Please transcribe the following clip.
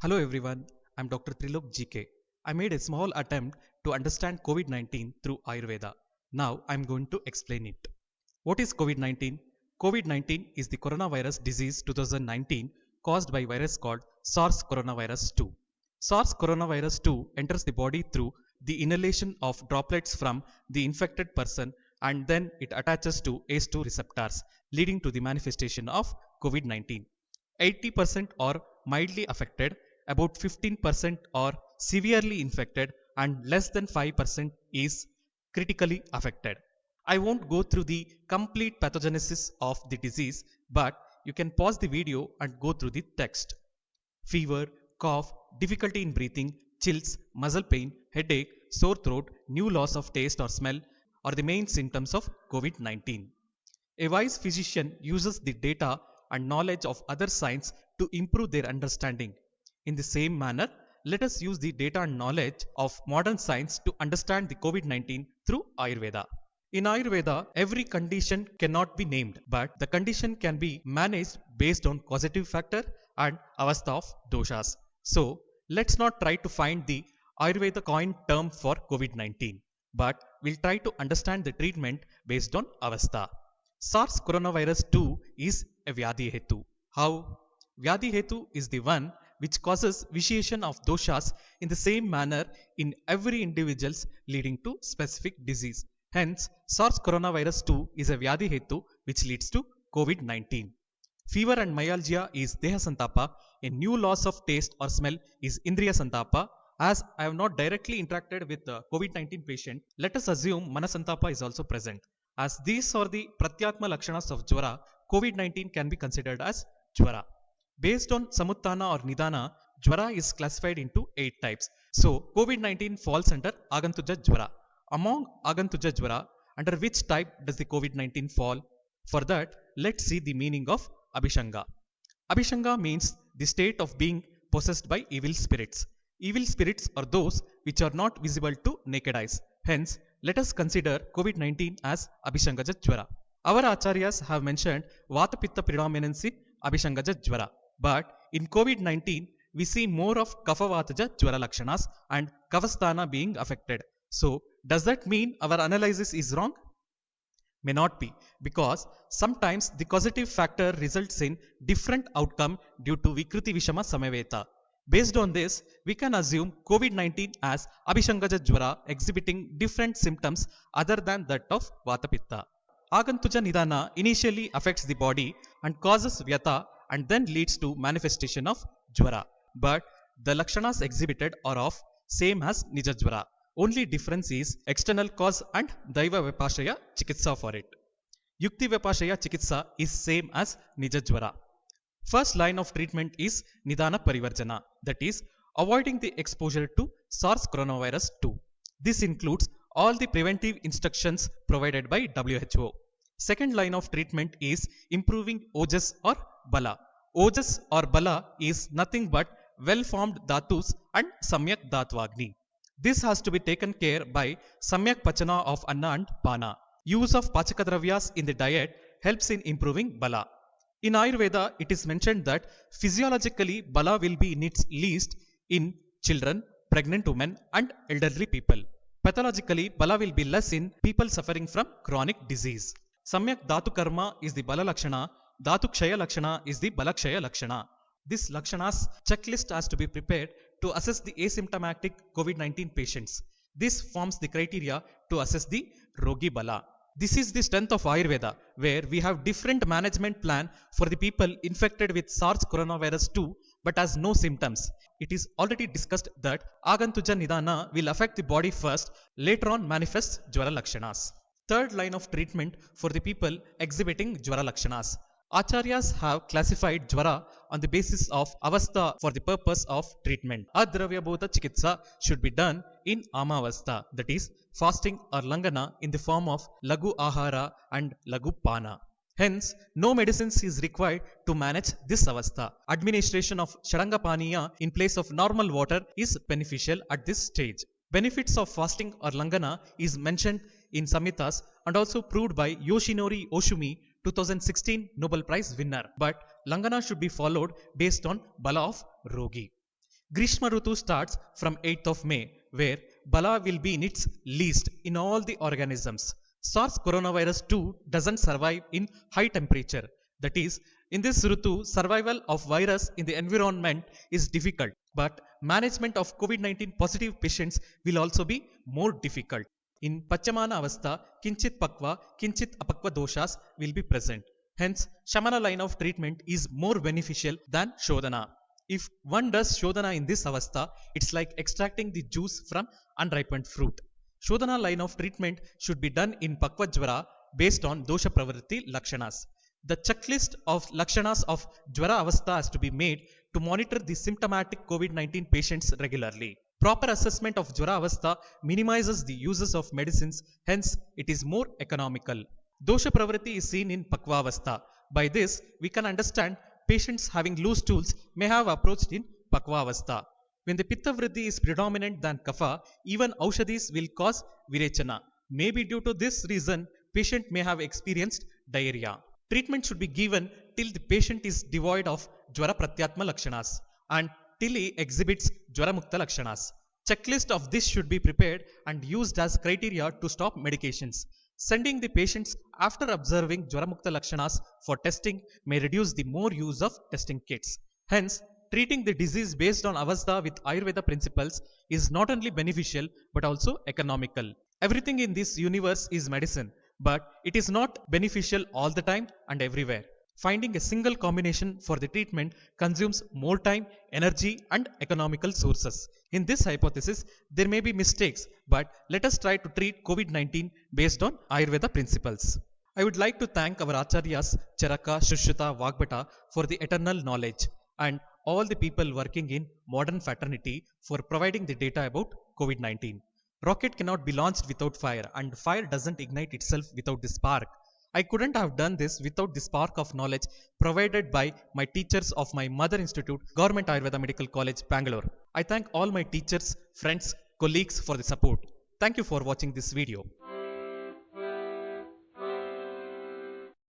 Hello everyone, I'm Dr. Trilok GK. I made a small attempt to understand COVID 19 through Ayurveda. Now I'm going to explain it. What is COVID 19? COVID 19 is the coronavirus disease 2019 caused by virus called SARS coronavirus 2. SARS coronavirus 2 enters the body through the inhalation of droplets from the infected person and then it attaches to ACE2 receptors, leading to the manifestation of COVID 19. 80% are mildly affected, about 15% are severely infected, and less than 5% is critically affected. I won't go through the complete pathogenesis of the disease, but you can pause the video and go through the text. Fever, cough, difficulty in breathing, chills, muscle pain, headache, sore throat, new loss of taste or smell are the main symptoms of COVID 19. A wise physician uses the data and knowledge of other science to improve their understanding. In the same manner, let us use the data and knowledge of modern science to understand the COVID 19 through Ayurveda. In Ayurveda, every condition cannot be named, but the condition can be managed based on causative factor and avastha of doshas. So, let's not try to find the Ayurveda coined term for COVID 19, but we'll try to understand the treatment based on avastha. SARS coronavirus 2 is a Vyadhi Hetu. How? Vyadhi Hetu is the one which causes vitiation of doshas in the same manner in every individuals leading to specific disease. Hence, SARS coronavirus 2 is a Vyadhi Hetu which leads to COVID 19. Fever and myalgia is Deha Santapa. A new loss of taste or smell is Indriya Santapa. As I have not directly interacted with the COVID 19 patient, let us assume Manasantapa is also present. As these are the Pratyatma Lakshanas of Jwara, COVID 19 can be considered as Jwara. Based on Samuttana or Nidana, Jwara is classified into 8 types. So, COVID 19 falls under Agantuja Jwara. Among Agantuja Jwara, under which type does the COVID 19 fall? For that, let's see the meaning of Abhishanga. Abhishanga means the state of being possessed by evil spirits. Evil spirits are those which are not visible to naked eyes. Hence, let us consider COVID 19 as Abhishangaja Jwara. Our acharyas have mentioned Vata Pitta predominance in Abhishangaja Jwara. But in COVID 19, we see more of Kapha Vataja Jwara Lakshanas and Kavasthana being affected. So, does that mean our analysis is wrong? May not be, because sometimes the causative factor results in different outcome due to Vikruti Vishama Samaveta. Based on this, we can assume COVID 19 as Abhishangaja Jwara exhibiting different symptoms other than that of Vata Pitta. Agantuja Nidana initially affects the body and causes Vyata and then leads to manifestation of Jwara. But the Lakshanas exhibited are of same as Nija Jwara. Only difference is external cause and Daiva Vipashaya Chikitsa for it. Yukti Vipashaya Chikitsa is same as Nija Jwara. First line of treatment is Nidana Parivarjana, that is, avoiding the exposure to SARS coronavirus 2. This includes all the preventive instructions provided by WHO. Second line of treatment is improving Ojas or Bala. Ojas or Bala is nothing but well-formed Dhatus and Samyak Dhatvagni. This has to be taken care by Samyak Pachana of Anna and Pana. Use of Pachakadravyas in the diet helps in improving Bala. In Ayurveda, it is mentioned that physiologically Bala will be in its least in children, pregnant women and elderly people. Pathologically, Bala will be less in people suffering from chronic disease. Samyak Dhatu Karma is the Bala Lakshana, Dhatu Kshaya Lakshana is the Bala Kshaya Lakshana. This Lakshana's checklist has to be prepared to assess the asymptomatic COVID 19 patients. This forms the criteria to assess the Rogi Bala. This is the strength of Ayurveda, where we have different management plan for the people infected with SARS coronavirus 2 but has no symptoms. It is already discussed that Agantuja Nidana will affect the body first, later on manifest Jwara Lakshanas. Third line of treatment for the people exhibiting Jwara Lakshanas. Acharyas have classified Jwara on the basis of avastha for the purpose of treatment. Adravyabhota Chikitsa should be done in Amavastha, that is, fasting or Langana in the form of Lagu Ahara and Lagu Pana. Hence, no medicines is required to manage this avastha. Administration of Shadanga Paniya in place of normal water is beneficial at this stage. Benefits of fasting or Langana is mentioned in Samhitas and also proved by Yoshinori Oshumi, 2016 Nobel Prize winner. But Langana should be followed based on Bala of Rogi. Grishma Rutu starts from 8th of May, where Bala will be in its least in all the organisms. SARS coronavirus 2 doesn't survive in high temperature. That is, in this Rutu, survival of virus in the environment is difficult, but management of COVID-19 positive patients will also be more difficult. In Pachamana Avastha, Kinchit Pakva, Kinchit Apakva doshas will be present. Hence, Shamana line of treatment is more beneficial than Shodhana. If one does Shodhana in this Avastha, it's like extracting the juice from unripened fruit. Shodhana line of treatment should be done in Pakva Jvara based on Dosha Pravritti Lakshanas. The checklist of Lakshanas of Jvara Avastha has to be made to monitor the symptomatic COVID-19 patients regularly. Proper assessment of Jvara Avastha minimizes the uses of medicines, hence it is more economical. Dosha Pravritti is seen in Pakva Avastha. By this, we can understand patients having loose stools may have approached in Pakva Avastha. When the Pitta Vriddhi is predominant than Kapha, even Aushadhis will cause Virechana. Maybe due to this reason, patient may have experienced diarrhea. Treatment should be given till the patient is devoid of Jvara Pratyatma Lakshanas and till he exhibits Jvara Mukta Lakshanas. Checklist of this should be prepared and used as criteria to stop medications. Sending the patients after observing Jvara Mukta Lakshanas for testing may reduce the more use of testing kits. Hence, treating the disease based on Avastha with Ayurveda principles is not only beneficial but also economical. Everything in this universe is medicine, but it is not beneficial all the time and everywhere. Finding a single combination for the treatment consumes more time, energy, and economical sources. In this hypothesis, there may be mistakes, but let us try to treat COVID-19 based on Ayurveda principles. I would like to thank our Acharyas Charaka, Shushruta, Vagbata for the eternal knowledge and all the people working in modern fraternity for providing the data about COVID-19. Rocket cannot be launched without fire, and fire doesn't ignite itself without the spark. I couldn't have done this without the spark of knowledge provided by my teachers of my mother institute, Government Ayurveda Medical College, Bangalore. I thank all my teachers, friends, colleagues for the support. Thank you for watching this video.